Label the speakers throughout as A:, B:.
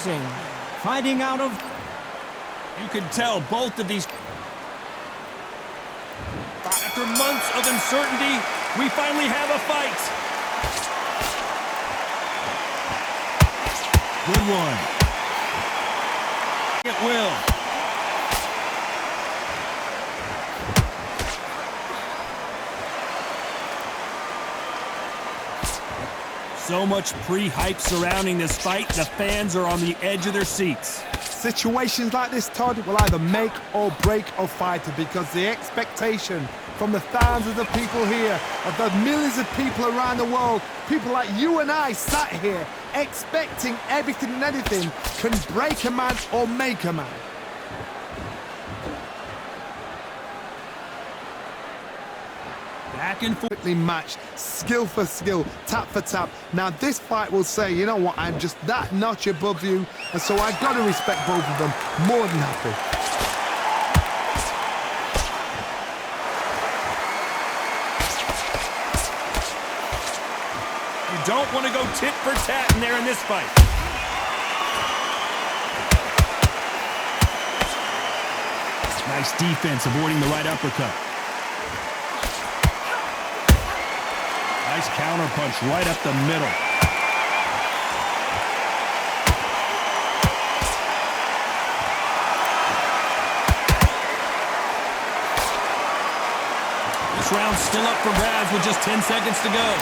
A: boxing. Fighting out of...
B: You can tell both of these... After months of uncertainty, we finally have a fight. Good one. It will. So much pre-hype surrounding this fight, the fans are on the edge of their seats.
C: Situations like this, Todd, will either make or break a fighter because the expectation from the thousands of people here, of the millions of people around the world, people like you and I sat here expecting everything and anything can break a man or make a man.
B: Back and forth.
C: Matched, skill for skill, tap for tap. Now this fight will say, you know what, I'm just that notch above you, and so I've got to respect both of them more than happy.
B: You don't want to go tit for tat in there in this fight. Nice defense, avoiding the right uppercut. Nice counter punch right up the middle. This round's still up for grabs with just 10 seconds to go.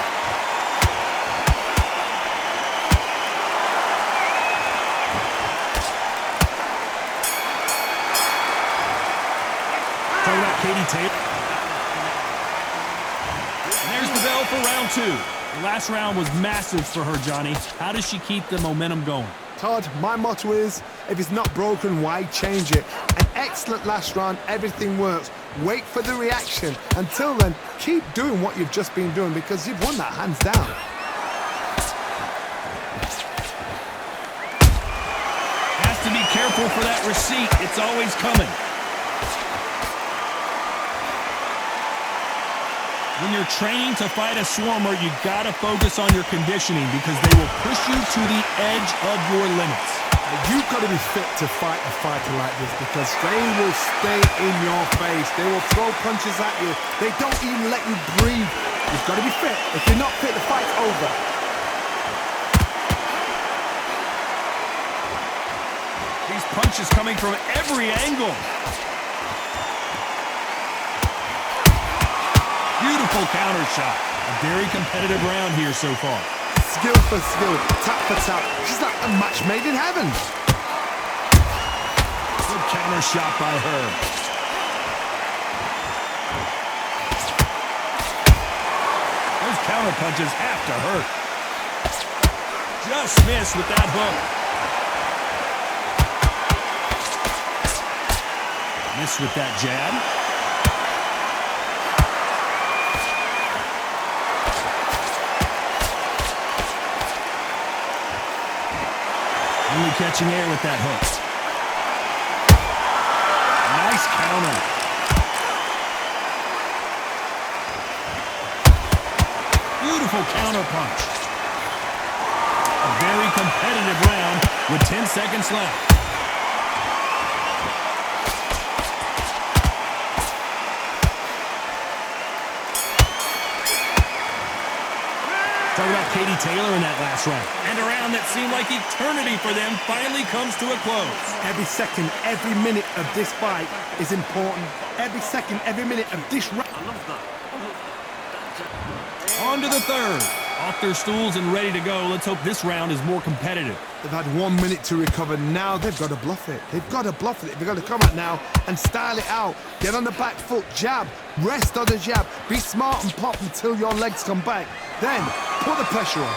B: Talking about Katie Taylor. There's the bell for round two. The last round was massive for her, Johnny. How does she keep the momentum going?
C: Todd, my motto is, if it's not broken, why change it? An excellent last round, everything works. Wait for the reaction. Until then, keep doing what you've just been doing because you've won that hands down.
B: Has to be careful for that receipt. It's always coming. When you're training to fight a swarmer, you gotta focus on your conditioning because they will push you to the edge of your limits.
C: You've got to be fit to fight a fighter like this because they will stay in your face. They will throw punches at you. They don't even let you breathe. You've got to be fit. If you're not fit, the fight's over.
B: These punches coming from every angle. Beautiful counter shot. A very competitive round here so far.
C: Skill for skill, tap for tap. She's like a match made in heaven.
B: Good counter shot by her. Those counter punches have to hurt. Just missed with that hook. Missed with that jab. Only catching air with that hook. Nice counter. Beautiful counter punch. A very competitive round with 10 seconds left. Talk about Katie Taylor in that last round. And a round that seemed like eternity for them finally comes to a close.
C: Every second, every minute of this fight is important. Every second, every minute of this round.
B: On to the third. Off their stools and ready to go. Let's hope this round is more competitive.
C: They've had 1 minute to recover. Now they've got to bluff it. They've got to bluff it. They've got to come out now and style it out. Get on the back foot, jab, rest on the jab. Be smart and pop until your legs come back. Then put the pressure on.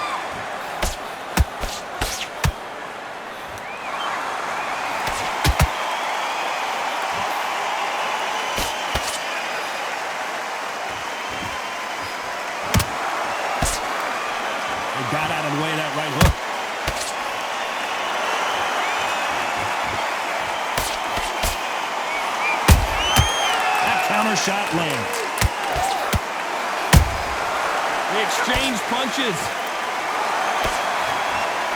B: They got out of the way of that right hook. That counter shot lands. They exchange punches.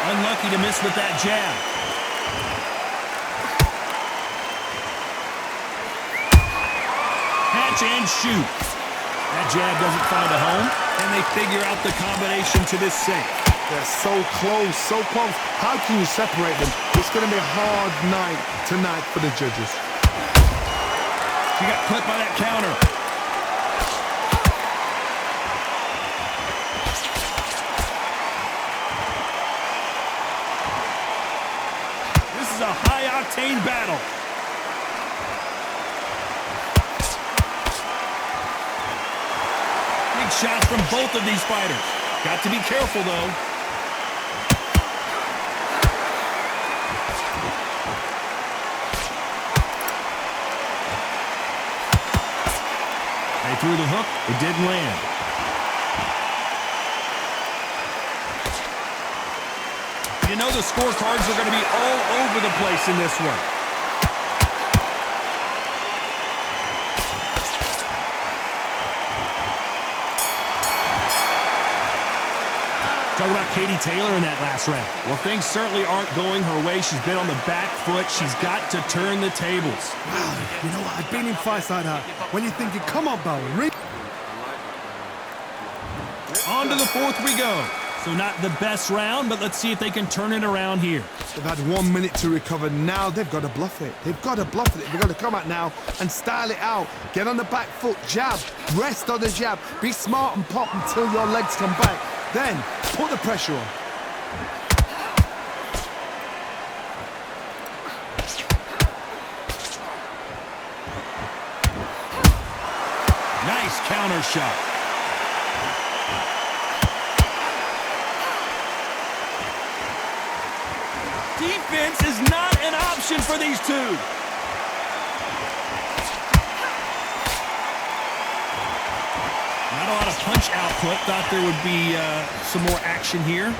B: Unlucky to miss with that jab. punch and shoot. That jab doesn't find a home, and they figure out the combination to this save.
C: They're so close, so close. How can you separate them? It's going to be a hard night tonight for the judges.
B: She got clipped by that counter. This is a high-octane battle. Big shots from both of these fighters. Got to be careful, though. They threw the hook. It didn't land. You know the scorecards are going to be all over the place in this one. Talk about Katie Taylor in that last round. Well, things certainly aren't going her way. She's been on the back foot. She's got to turn the tables.
C: Wow, you know what? I've been in fights like that. When you're thinking, come on, Bowen,
B: On to the fourth we go. So not the best round, but let's see if they can turn it around here.
C: They've had 1 minute to recover. Now they've got to bluff it. They've got to bluff it. They've got to come out now and style it out. Get on the back foot, jab, rest on the jab. Be smart and pop until your legs come back. Then put the pressure on.
B: Nice counter shot. Defense is not an option for these two. Not a lot of punch output. Thought there would be some more action here.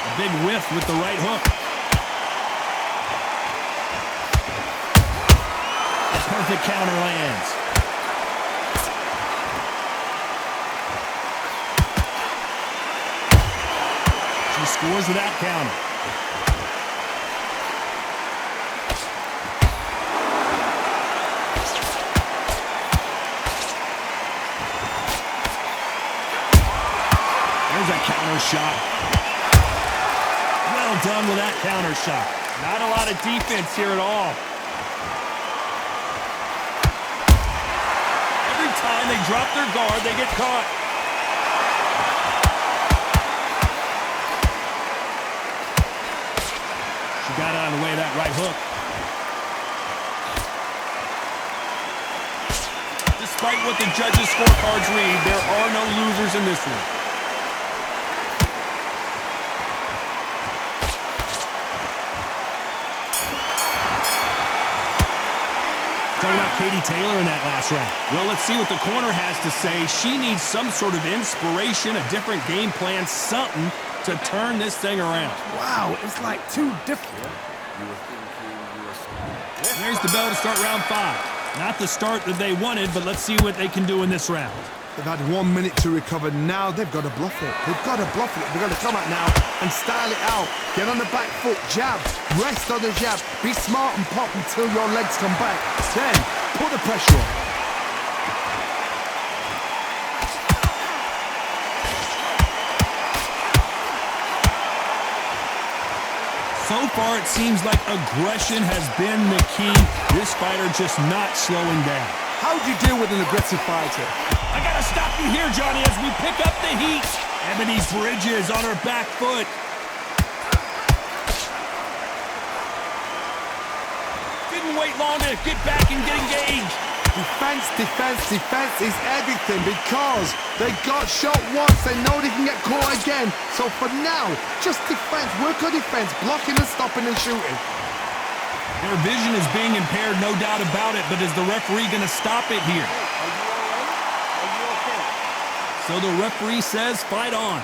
B: A big whiff with the right hook. A perfect counter lands. She scores with that counter. There's a counter shot. Well done with that counter shot. Not a lot of defense here at all. Every time they drop their guard, they get caught. She got out of the way of that right hook. Despite what the judges' scorecards read, there are no losers in this one. Talking about Katie Taylor in that last round. Well, let's see what the corner has to say. She needs some sort of inspiration, a different game plan, something to turn this thing around.
C: Wow, it's like too different.
B: There's the bell to start round 5. Not the start that they wanted, but let's see what they can do in this round.
C: They've had 1 minute to recover. Now they've got to bluff it. They've got to bluff it. They've got to come out now and style it out. Get on the back foot, jab, rest on the jab. Be smart and pop until your legs come back. Then put the pressure on.
B: So far, it seems like aggression has been the key. This fighter just not slowing down.
C: How do you deal with an aggressive fighter?
B: I gotta stop you here, Johnny, as we pick up the heat. Ebony Bridges on her back foot. Didn't wait long to get back and get engaged.
C: Defense, defense, defense is everything because they got shot once. They know they can get caught again. So for now, just defense, work on defense, blocking and stopping and shooting.
B: Their vision is being impaired, no doubt about it, but is the referee going to stop it here?
C: Are you okay?
B: So the referee says, fight on.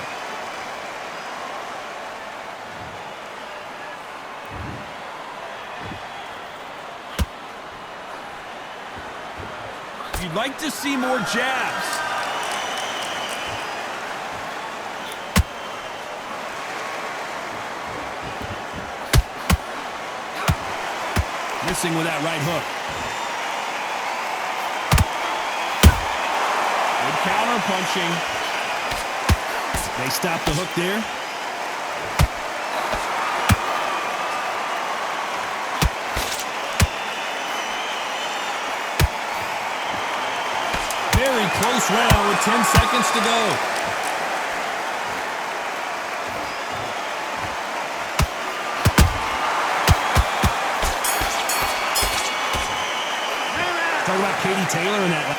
B: You'd like to see more jabs. missing with that right hook. Good counter punching. They stop the hook there. Very close round with 10 seconds to go. Talk about Katie Taylor in that.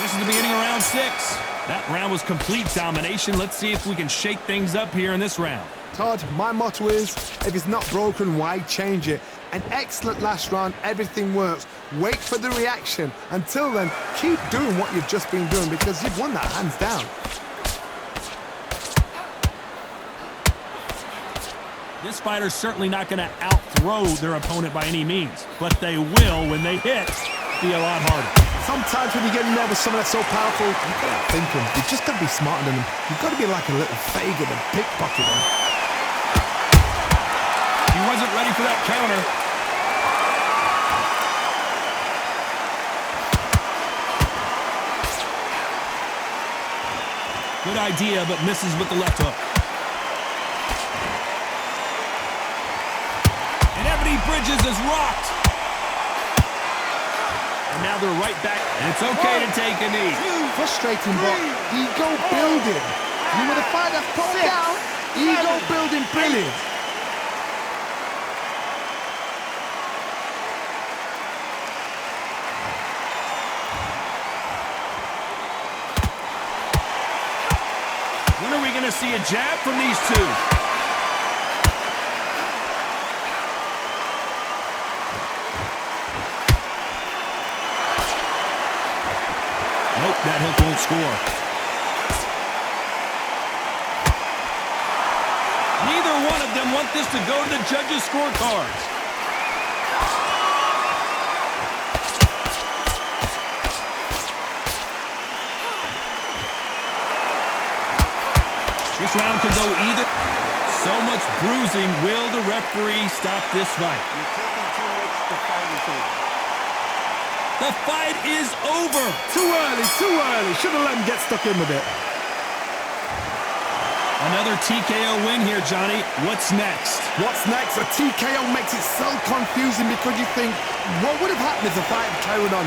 B: This is the beginning of round 6. That round was complete domination. Let's see if we can shake things up here in this round.
C: Todd, my motto is, if it's not broken, why change it? An excellent last round, everything works. Wait for the reaction. Until then, keep doing what you've just been doing because you've won that hands down.
B: This fighter's certainly not going to out-throw their opponent by any means, but they will, when they hit, be a lot harder.
C: Sometimes when you get in there with someone that's so powerful, you've got to think them. You've just got to be smarter than them. You've got to be like a little Fagin and pickpocket them.
B: He wasn't ready for that counter. Good idea, but misses with the left hook. And Ebony Bridges is rocked. And now they're right back. And it's okay to take a knee.
C: Frustrating, but ego building. You want to fight that put down? Ego building, brilliant.
B: When are we going to see a jab from these two? Nope, that hook won't score. Neither one of them want this to go to the judges' scorecards. This round could go either. So much bruising. Will the referee stop this fight? The fight is over.
C: Too early, too early. Should have let him get stuck in with it.
B: Another TKO win here, Johnny. What's next?
C: What's next? A TKO makes it so confusing because you think, what would have happened if the fight had carried on?